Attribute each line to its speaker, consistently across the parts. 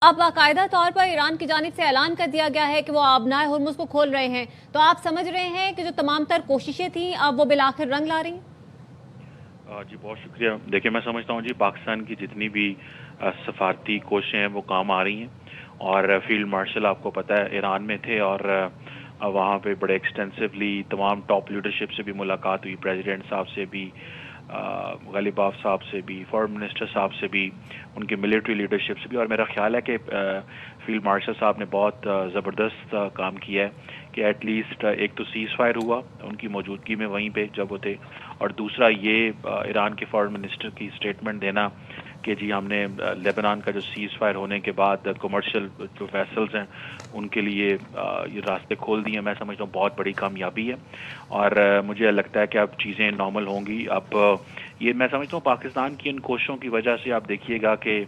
Speaker 1: अब बाकायदा तौर पर ईरान की जानिब से ऐलान कर दिया गया है कि वो आबनाए हुर्मुज़ को खोल रहे हैं, तो आप समझ रहे हैं कि जो तमाम तर कोशिशें थी अब वो बिलाखिर रंग ला रही हैं?
Speaker 2: जी बहुत शुक्रिया। देखिए, मैं समझता हूँ जी पाकिस्तान की जितनी भी सफारती कोशिशें हैं वो काम आ रही हैं। और फील्ड मार्शल आपको पता है ईरान में थे और वहाँ पे बड़े एक्सटेंसिवली तमाम टॉप लीडरशिप से भी मुलाकात हुई, प्रेसिडेंट साहब से भी, गालिबाफ साहब से भी, फॉरेन मिनिस्टर साहब से भी, उनकी मिलिट्री लीडरशिप से भी। और मेरा ख्याल है कि फील्ड मार्शल साहब ने बहुत ज़बरदस्त काम किया है कि एटलीस्ट एक तो सीज़ फायर हुआ उनकी मौजूदगी में वहीं पे जब वो थे, और दूसरा ये ईरान के फॉरेन मिनिस्टर की स्टेटमेंट देना कि जी हमने लेबनान का जो सीज़ फायर होने के बाद कमर्शियल जो वेसल्स हैं उनके लिए ये रास्ते खोल दिए। मैं समझता हूँ बहुत बड़ी कामयाबी है और मुझे लगता है कि अब चीज़ें नॉर्मल होंगी। अब ये मैं समझता हूँ पाकिस्तान की इन कोशिशों की वजह से आप देखिएगा कि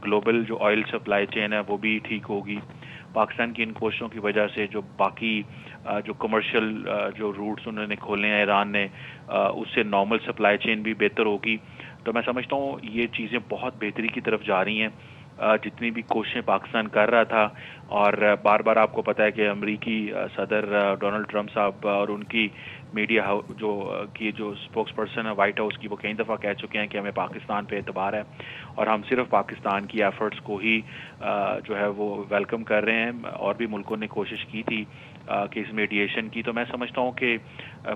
Speaker 2: ग्लोबल जो ऑयल सप्लाई चेन है वो भी ठीक होगी। पाकिस्तान की इन कोशिशों की वजह से जो बाकी जो कमर्शियल जो रूट्स उन्होंने खोले हैं ईरान ने, उससे नॉर्मल सप्लाई चेन भी बेहतर होगी। तो मैं समझता हूँ ये चीज़ें बहुत बेहतरी की तरफ जा रही हैं जितनी भी कोशिशें पाकिस्तान कर रहा था। और बार बार आपको पता है कि अमरीकी सदर डोनाल्ड ट्रंप साहब और उनकी मीडिया जो की जो स्पोक्स पर्सन है वाइट हाउस की, वो कई दफ़ा कह चुके हैं कि हमें पाकिस्तान पे एतबार है और हम सिर्फ पाकिस्तान की एफर्ट्स को ही जो है वो वेलकम कर रहे हैं। और भी मुल्कों ने कोशिश की थी कि इस मीडिएशन की। तो मैं समझता हूँ कि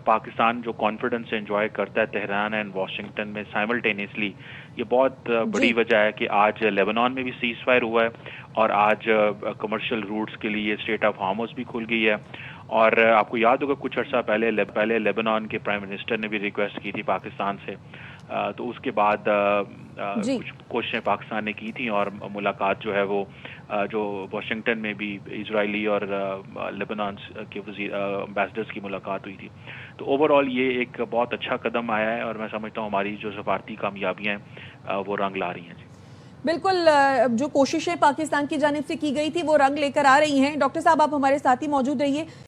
Speaker 2: पाकिस्तान जो कॉन्फिडेंस एंजॉय करता है तेहरान एंड वाशिंगटन में साइमल्टेनियसली, ये बहुत बड़ी
Speaker 1: जी।
Speaker 2: वजह है कि आज लेबनान में भी सीज फायर हुआ है और आज कमर्शियल रूट्स के लिए स्टेट ऑफ हार्मोस भी खुल गई है। और आपको याद होगा कुछ अर्सा पहले लेबनान के प्राइम मिनिस्टर ने भी रिक्वेस्ट की थी पाकिस्तान से, तो उसके बाद
Speaker 1: जी।
Speaker 2: कुछ कोशिशें पाकिस्तान ने की थी और मुलाकात जो है वो जो वाशिंगटन में भी इजरायली और लेबनान के एम्बेसडर्स की मुलाकात हुई थी। तो ओवरऑल ये एक बहुत अच्छा कदम आया है और मैं समझता हूँ हमारी जो सफारती कामयाबियां हैं वो रंग ला रही हैं। जी
Speaker 1: बिल्कुल, जो कोशिशें पाकिस्तान की जानिब से की गई थी वो रंग लेकर आ रही हैं। डॉक्टर साहब, आप हमारे साथ ही मौजूद रहिए।